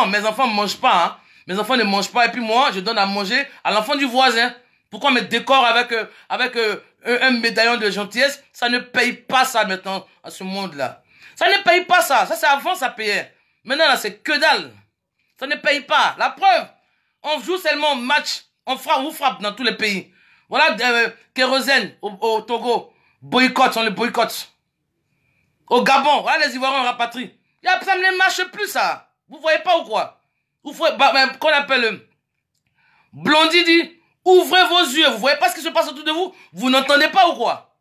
mes enfants ne mangent pas, hein. Mes enfants ne mangent pas, et puis moi, je donne à manger à l'enfant du voisin. Pourquoi me décore avec un médaillon de gentillesse? Ça ne paye pas ça maintenant, à ce monde-là. Ça ne paye pas ça. Ça, c'est avant, ça payait. Maintenant, là, c'est que dalle. Ça ne paye pas. La preuve, on joue seulement match. On vous frappe dans tous les pays. Voilà, kérosène au Togo. Boycott, on le boycotte. Au Gabon, voilà, les Ivoiriens rapatrient. Ça ne marche plus, ça. Vous voyez pas ou quoi? Qu'on appelle Blondie dit, ouvrez vos yeux. Vous voyez pas ce qui se passe autour de vous? Vous n'entendez pas ou quoi?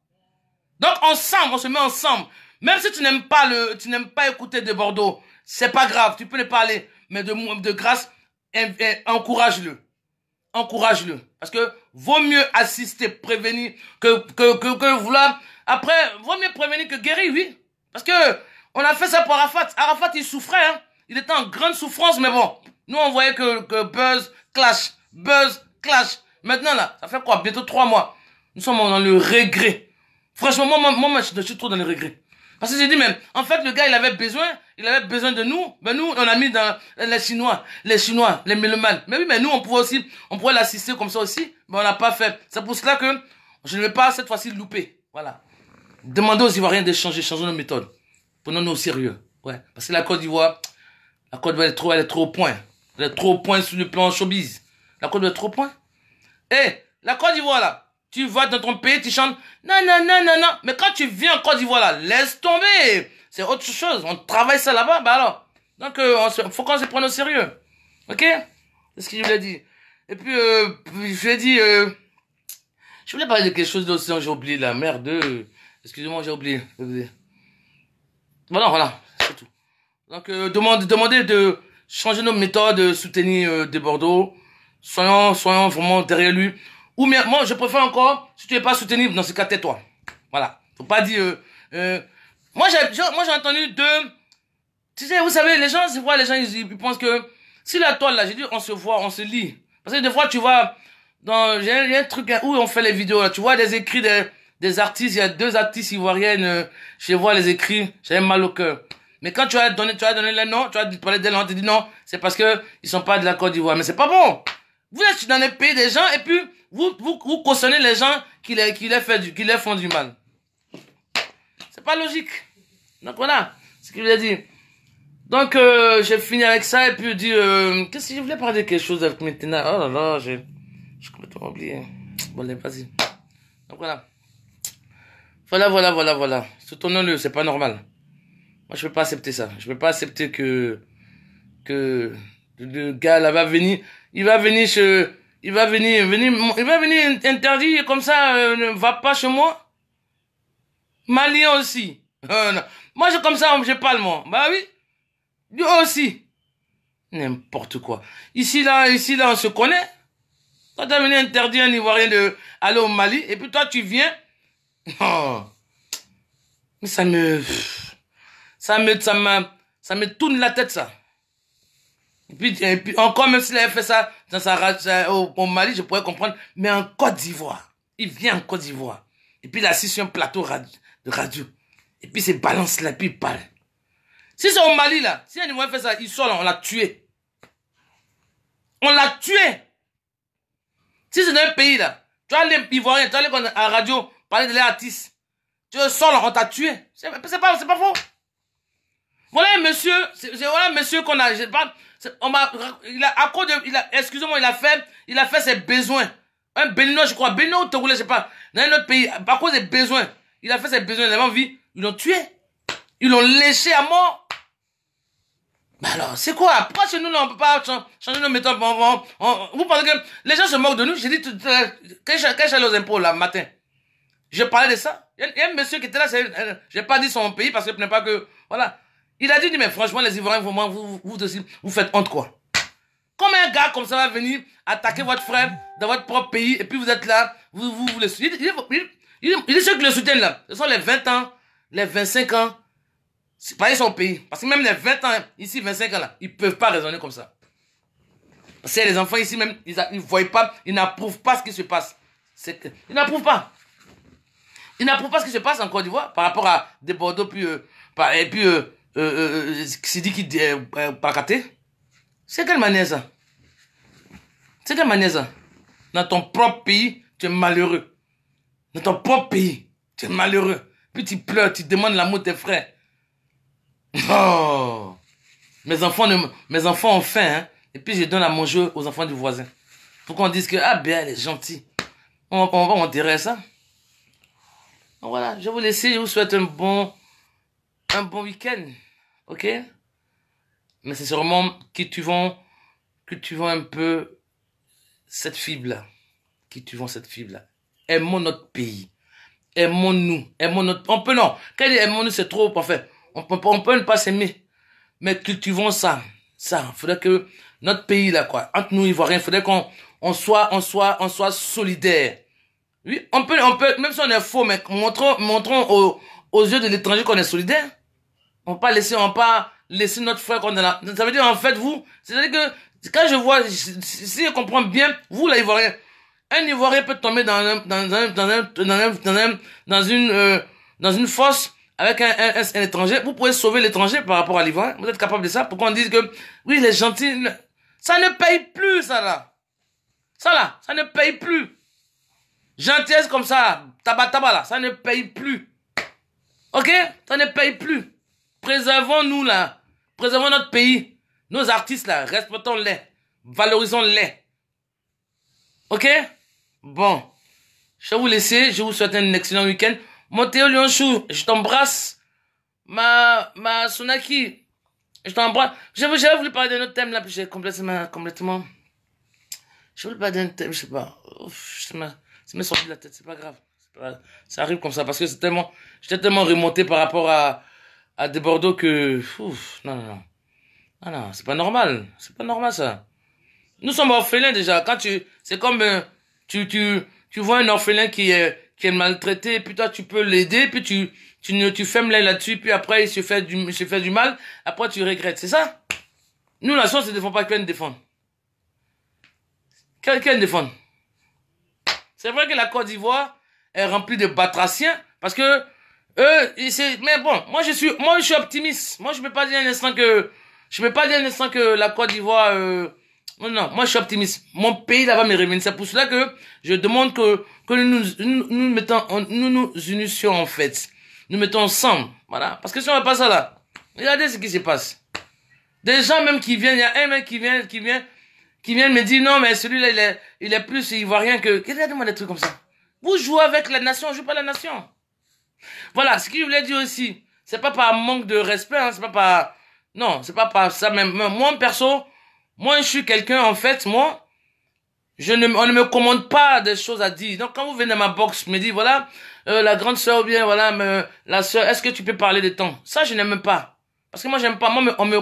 Donc, ensemble, on se met ensemble. Même si tu n'aimes pas écouter de Bordeaux, c'est pas grave, tu peux le parler. Mais de grâce, encourage-le. Encourage-le. Parce que vaut mieux assister, prévenir que vouloir. Après, vaut mieux prévenir que guérir, oui. Parce que on a fait ça pour Arafat. Arafat, il souffrait, hein. Il était en grande souffrance, mais bon. Nous, on voyait que buzz, clash. Maintenant, là, ça fait quoi? Bientôt 3 mois. Nous sommes dans le regret. Franchement, moi, je suis trop dans le regret. Parce que j'ai dit, mais en fait, le gars, il avait besoin de nous. Ben nous, on a mis dans les Chinois, les mélomanes. Mais oui, mais nous, on pourrait l'assister comme ça aussi. Mais on n'a pas fait. C'est pour cela que je ne vais pas, cette fois-ci, louper. Voilà. Demandez aux Ivoiriens de changer nos méthodes. Prenons-nous au sérieux. Ouais. Parce que la Côte d'Ivoire, elle est trop au point. Elle est trop au point sur le plan showbiz. La Côte d'Ivoire est trop au point. La Côte d'Ivoire, là. Tu vas dans ton pays, tu chantes non. Mais quand tu viens en Côte d'Ivoire là, laisse tomber. C'est autre chose. On travaille ça là-bas, bah alors. Donc, faut qu'on se prenne au sérieux. Ok? C'est ce que je voulais dire. Et puis, je lui ai dit, je voulais parler de quelque chose d'autre, j'ai oublié la merde. Excusez-moi, j'ai oublié. Voilà, c'est tout. Donc, demandez de changer nos méthodes, de soutenir des Bordeaux. Soyons vraiment derrière lui. Ou bien, moi, je préfère encore, si tu n'es pas soutenu, dans ce cas, tais-toi. Voilà. Faut pas dire, moi, j'ai entendu tu sais, vous savez, les gens, ils pensent que Si la toile, là, j'ai dit, on se voit, on se lit. Parce que des fois, tu vois, il y a un truc où on fait les vidéos, là, tu vois des écrits des artistes, il y a 2 artistes ivoiriennes, je vois les écrits, j'avais mal au cœur. Mais quand tu as donné les noms, tu as parlé d'elles, on te dit non, c'est parce que ils sont pas de la Côte d'Ivoire. Mais c'est pas bon. Vous êtes dans les pays des gens, et puis, vous cautionnez les gens qui les font du mal. C'est pas logique. Donc voilà, ce qu'il a dit. Donc, j'ai fini avec ça, et puis je dis, qu'est-ce que je voulais parler de quelque chose avec maintenant? Oh là là, j'ai complètement oublié. Bon, allez, vas-y. Donc voilà. Voilà. Soutenons-le, c'est pas normal. Moi, je peux pas accepter ça. Je peux pas accepter que le gars là va venir, il va venir interdire comme ça, ne va pas chez moi. Malien aussi. Non. Moi, je comme ça, je parle, moi. Bah oui. Lui aussi. N'importe quoi. Ici, là, on se connaît. Toi, t'as venu interdire un Ivoirien de aller au Mali, et puis toi, tu viens. Oh. Mais ça me tourne la tête, ça. Et puis encore, même s'il avait fait ça au Mali, je pourrais comprendre. Mais en Côte d'Ivoire. Il vient en Côte d'Ivoire. Et puis il est assis sur un plateau de radio. Et puis c'est balance là, puis il parle. Si c'est au Mali, là, si un Ivoirien fait ça, il sort là, on l'a tué. On l'a tué. Si c'est dans un pays, là, tu as les Ivoiriens, tu as les à la radio, parler de l'artiste. Tu sors là, on t'a tué. C'est pas faux. Voilà un monsieur, voilà un monsieur qu'on a, excusez-moi, il a fait ses besoins. Un Béninois, je crois, Béninois ou Togolais, je sais pas, dans un autre pays, à cause des besoins. Il a fait ses besoins, il avait envie, ils l'ont tué. Ils l'ont léché à mort. Mais alors, c'est quoi? Pourquoi chez nous, là, on peut pas changer nos méthodes? Vous pensez que les gens se moquent de nous? J'ai dit quand j'allais aux impôts, là, matin, je parlais de ça. Il y a un monsieur qui était là, j'ai pas dit son pays parce que je n'ai pas que, voilà. Il a dit, mais franchement, les Ivoiriens, vous aussi, vous faites honte, quoi. Comme un gars comme ça va venir attaquer votre frère dans votre propre pays, et puis vous êtes là, vous le soutenez. Il est ceux qui le soutiennent, là. Ce sont les 20 ans, les 25 ans. C'est pas son pays. Parce que même les 20 ans, ici, 25 ans, là, ils peuvent pas raisonner comme ça. Parce que les enfants ici, même, ils voient pas, ils n'approuvent pas ce qui se passe. Ils n'approuvent pas. Ils n'approuvent pas ce qui se passe en Côte d'Ivoire par rapport à des Bordeaux, Sidiki Pakaté. C'est quelle manière ça? C'est quelle manière ça? Dans ton propre pays, tu es malheureux. Dans ton propre pays, tu es malheureux. Puis tu pleures, tu demandes l'amour de tes frères. Oh! Mes enfants ont faim, hein? Et puis je donne à manger aux enfants du voisin. Pour qu'on dise que, ah ben, elle est gentille. On va enterrer ça. Donc voilà, je vais vous laisser, je vous souhaite un bon week-end. Ok? Mais c'est sûrement cultivons un peu cette fibre-là. Cultivons cette fibre-là. Aimons notre pays. Aimons-nous. On peut non. Quand il dit aimons-nous, c'est trop, en fait. On peut ne pas s'aimer. Mais cultivons ça. Ça. Il faudrait que notre pays, là, quoi. Entre nous, Ivoiriens, il faudrait qu'on soit solidaires. Oui, on peut, même si on est faux, mais montrons aux yeux de l'étranger qu'on est solidaire. On va pas laisser notre frère qu'on est là. Ça veut dire, en fait, c'est-à-dire que, quand je vois, si je comprends bien, vous, là, Ivoirien, un Ivoirien peut tomber dans une fosse avec un étranger. Vous pouvez sauver l'étranger par rapport à l'Ivoirien. Vous êtes capable de ça? Pourquoi on dit que, oui, les gentils, ça ne paye plus, ça, là. Ça ne paye plus. Gentillesse comme ça, tabac, là, ça ne paye plus. Ok? Ça ne paye plus. Préservons-nous, là. Préservons notre pays. Nos artistes, là, respectons-les. Valorisons-les. Ok? Bon. Je vais vous laisser. Je vous souhaite un excellent week-end. Mon Théo Lionchou, je t'embrasse. Ma Sonaki, je t'embrasse. J'avais voulu parler d'un autre thème, là, puis j'ai complètement. Je voulais parler d'un thème, je sais pas. Ça m'est sorti de la tête, c'est pas grave. Ça arrive comme ça, parce que j'étais tellement remonté par rapport à des Bordeaux que, non. Ah non, c'est pas normal. C'est pas normal, ça. Nous sommes orphelins, déjà. C'est comme, tu vois un orphelin qui est maltraité, puis toi, tu peux l'aider, puis tu fermes l'œil là-dessus, puis après, il se fait du mal, après, tu regrettes. C'est ça? Nous, la nation ne se défend pas, qui vient nous défendre. Qui vient nous défendre? C'est vrai que la Côte d'Ivoire est remplie de batraciens, parce que eux, mais bon, moi je suis optimiste. Moi, je peux pas dire un instant que la Côte d'Ivoire, non, moi je suis optimiste. Mon pays là-bas me réunit. C'est pour cela que je demande que nous nous unissions en fait. Nous mettons ensemble. Voilà. Parce que si on ne fait pas ça là, regardez ce qui se passe. Des gens même qui viennent, il y a un mec qui vient me dire non, mais celui-là, il est plus ivoirien que, regardez-moi des trucs comme ça. Vous jouez avec la nation, je joue pas la nation. Voilà. Ce que je voulais dire aussi, c'est pas par manque de respect, hein, non, c'est pas par ça même. Moi, perso, moi, je suis quelqu'un, en fait, moi, on ne me commande pas des choses à dire. Donc, quand vous venez à ma box, me dites, voilà, la grande sœur ou bien, voilà, la sœur, est-ce que tu peux parler de temps? Ça, je n'aime pas. Parce que moi, j'aime pas. Moi, on me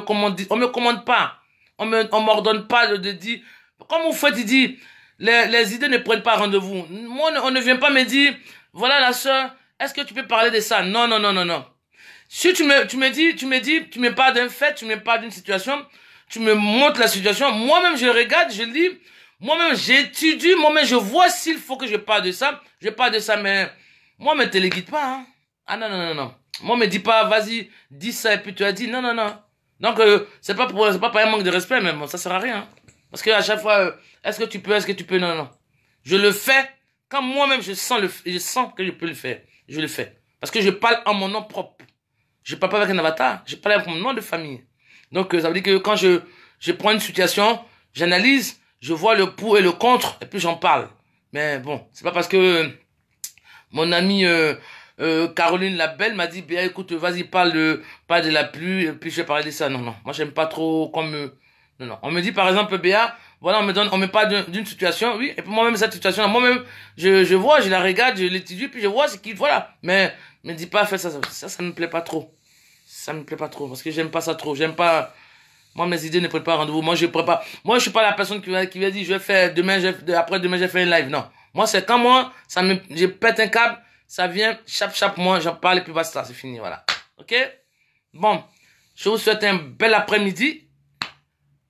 commande pas. On m'ordonne pas de dire. Comme vous faites, il dit, les idées ne prennent pas rendez-vous. Moi, on ne vient pas me dire, voilà, la sœur, est-ce que tu peux parler de ça? Non, non, non, non, non. Si tu me parles d'un fait, tu me parles d'une situation, tu me montres la situation, moi-même je regarde, je lis, moi-même j'étudie, moi-même je vois s'il faut que je parle de ça, mais moi me téléguide pas, hein. Ah non, non, non, non. Moi me dis pas, vas-y, dis ça et puis tu as dit, non, non, non. Donc, c'est pas par un manque de respect, mais bon, ça sert à rien, hein. Parce que à chaque fois, est-ce que tu peux, non, non, non. Je le fais quand moi-même je sens que je peux le faire, je le fais. Parce que je parle en mon nom propre. Je parle pas avec un avatar, je parle avec mon nom de famille. Donc, ça veut dire que quand je prends une situation, j'analyse, je vois le pour et le contre, et puis j'en parle. Mais bon, c'est pas parce que mon amie Caroline la Belle m'a dit, bien écoute, vas-y, parle de la pluie, et puis je vais parler de ça. Non, non, moi j'aime pas trop comme... non, non. On me dit par exemple, Béa, voilà, on me parle d'une situation, oui, et puis moi-même cette situation, moi-même, je vois, je la regarde, je l'étudie, puis je vois ce qu'il, voilà. Mais me dis pas, fais ça, ça me plaît pas trop. Ça me plaît pas trop, parce que j'aime pas ça trop, j'aime pas, moi mes idées ne prennent pas rendez-vous, moi je prépare, moi je suis pas la personne qui va dire, je vais faire, après demain je vais faire un live, non. Moi c'est quand moi, je pète un câble, ça vient, chap, moi j'en parle et puis basta, c'est fini, voilà. Ok? Bon, je vous souhaite un bel après-midi,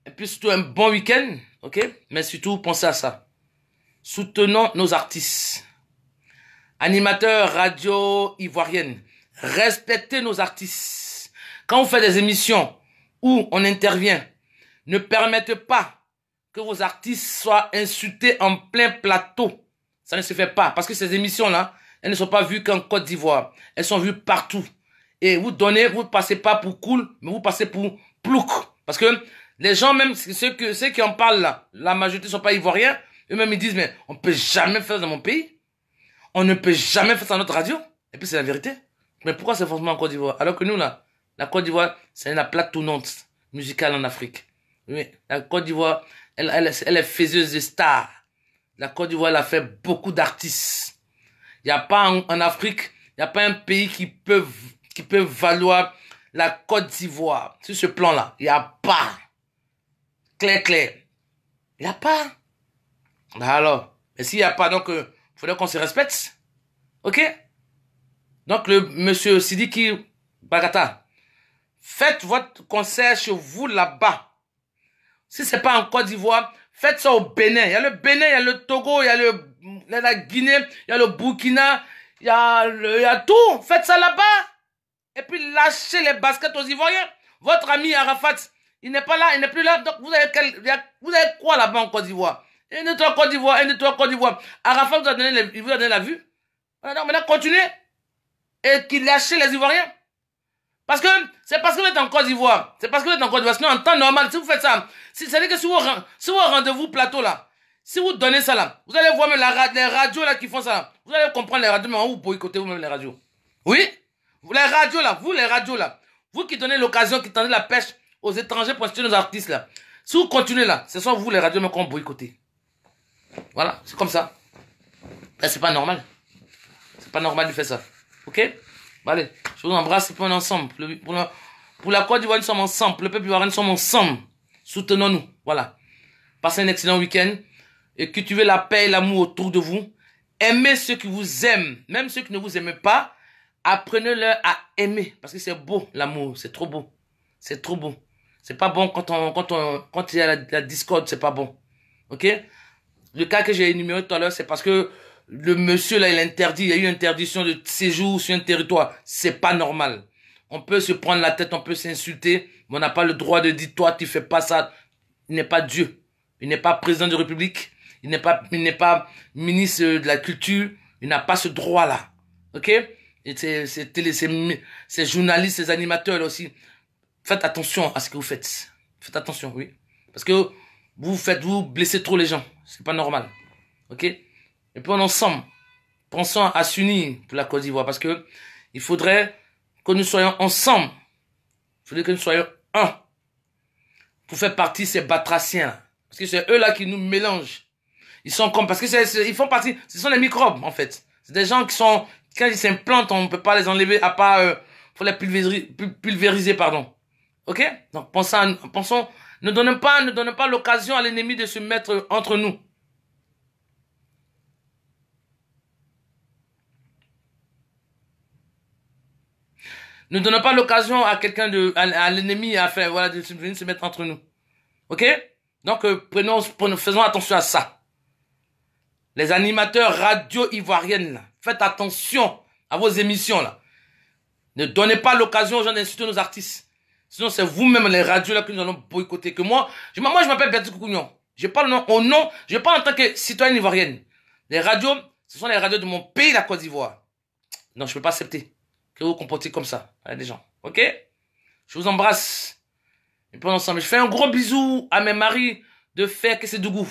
et puis surtout un bon week-end, ok? Mais surtout, pensez à ça. Soutenons nos artistes. Animateurs radio ivoirienne. Respectez nos artistes. Quand vous faites des émissions où on intervient, ne permettez pas que vos artistes soient insultés en plein plateau. Ça ne se fait pas. Parce que ces émissions-là, elles ne sont pas vues qu'en Côte d'Ivoire. Elles sont vues partout. Et vous passez pas pour cool, mais vous passez pour plouc. Parce que les gens, même ceux qui en parlent là, la majorité ne sont pas ivoiriens. Eux-mêmes, ils disent, mais on peut jamais faire ça dans mon pays. On ne peut jamais faire ça dans notre radio. Et puis c'est la vérité. Mais pourquoi c'est forcément en Côte d'Ivoire? Alors que nous, là, la Côte d'Ivoire, c'est la plaque tournante musicale en Afrique. Oui, la Côte d'Ivoire, elle est faiseuse de stars. La Côte d'Ivoire, elle a fait beaucoup d'artistes. Il n'y a pas en Afrique, il n'y a pas un pays qui peut valoir la Côte d'Ivoire. Sur ce plan-là, il n'y a pas. Clair. Il n'y a pas. Bah alors, et s'il n'y a pas, donc, faudrait qu'on se respecte. Ok? Donc, le monsieur Sidiki Bagata, faites votre concert chez vous là-bas. Si c'est pas en Côte d'Ivoire, faites ça au Bénin. Il y a le Bénin, il y a le Togo, il y a la Guinée, il y a le Burkina, il y a tout. Faites ça là-bas. Et puis lâchez les baskets aux Ivoiriens. Votre ami Arafat, il n'est pas là, il n'est plus là. Donc vous avez quoi là-bas en Côte d'Ivoire? Un autre Côte d'Ivoire. Arafat vous a donné la vue. Alors maintenant continuez. Et qu'il lâche les Ivoiriens. Parce que, c'est parce que vous êtes en Côte d'Ivoire. Sinon, en temps normal, si vous faites ça, c'est-à-dire que si vous rendez-vous plateau là, si vous donnez ça là, vous allez voir même les radios là qui font ça là. Vous allez comprendre les radios, mais vous boycottez vous-même les radios. Oui? Les radios là, vous qui donnez l'occasion, qui tendez la pêche aux étrangers pour acheter nos artistes là. Si vous continuez là, ce sont vous les radios mais qu'on boycottez. Voilà, c'est comme ça. Là, c'est pas normal. C'est pas normal de faire ça. Ok? Bon, allez, je vous embrasse et puis on est ensemble. Pour la Côte d'Ivoire, nous sommes ensemble. Le peuple ivoirien, nous sommes ensemble. Soutenons-nous. Voilà. Passez un excellent week-end. Et cultivez la paix et l'amour autour de vous. Aimez ceux qui vous aiment. Même ceux qui ne vous aiment pas. Apprenez-leur à aimer. Parce que c'est beau, l'amour. C'est trop beau. C'est trop beau. C'est pas bon quand il y a la discorde, c'est pas bon. Ok? Le cas que j'ai énuméré tout à l'heure, c'est parce que le monsieur là, il interdit, il y a eu une interdiction de séjour sur un territoire. C'est pas normal. On peut se prendre la tête, on peut s'insulter, mais on n'a pas le droit de dire, toi, tu fais pas ça. Il n'est pas Dieu. Il n'est pas président de la République. Il n'est pas ministre de la Culture. Il n'a pas ce droit-là. Ok? Et ces journalistes, ces animateurs là aussi. Faites attention à ce que vous faites. Faites attention, oui. Parce que vous blessez trop les gens. C'est pas normal. Ok? Et puis on ensemble, pensons à s'unir pour la Côte d'Ivoire. Parce que il faudrait que nous soyons ensemble. Il faudrait que nous soyons un. Pour faire partie de ces batraciens. Parce que c'est eux là qui nous mélangent. Ils sont comme, parce que ils font partie, ce sont des microbes, en fait. C'est des gens qui sont, quand ils s'implantent, on ne peut pas les enlever, à part, faut les pulvériser, pardon. Ok? Donc, pensons, ne donnons pas l'occasion à l'ennemi de se mettre entre nous. Ne donnons pas l'occasion à quelqu'un à l'ennemi à faire, voilà, de venir se mettre entre nous. Ok? Donc, faisons attention à ça. Les animateurs radio ivoiriennes, là, faites attention à vos émissions, là. Ne donnez pas l'occasion aux gens d'insulter nos artistes. Sinon, c'est vous-même, les radios, là, que nous allons boycotter. Que moi, je m'appelle Béatrice Koukouignon. Je parle je parle en tant que citoyenne ivoirienne. Les radios, ce sont les radios de mon pays, la Côte d'Ivoire. Non, je ne peux pas accepter que vous vous comportez comme ça, avec des gens. Ok? Je vous embrasse. Et puis ensemble, je fais un gros bisou à mes maris de fer que c'est de goût.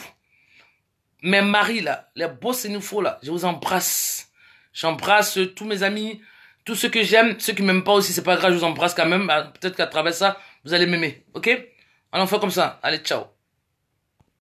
Mes maris, là, les beaux sénoufos, là, je vous embrasse. J'embrasse tous mes amis, tous ceux que j'aime, ceux qui m'aiment pas aussi, c'est pas grave, je vous embrasse quand même. Peut-être qu'à travers ça, vous allez m'aimer, ok? Alors on fait comme ça. Allez, ciao.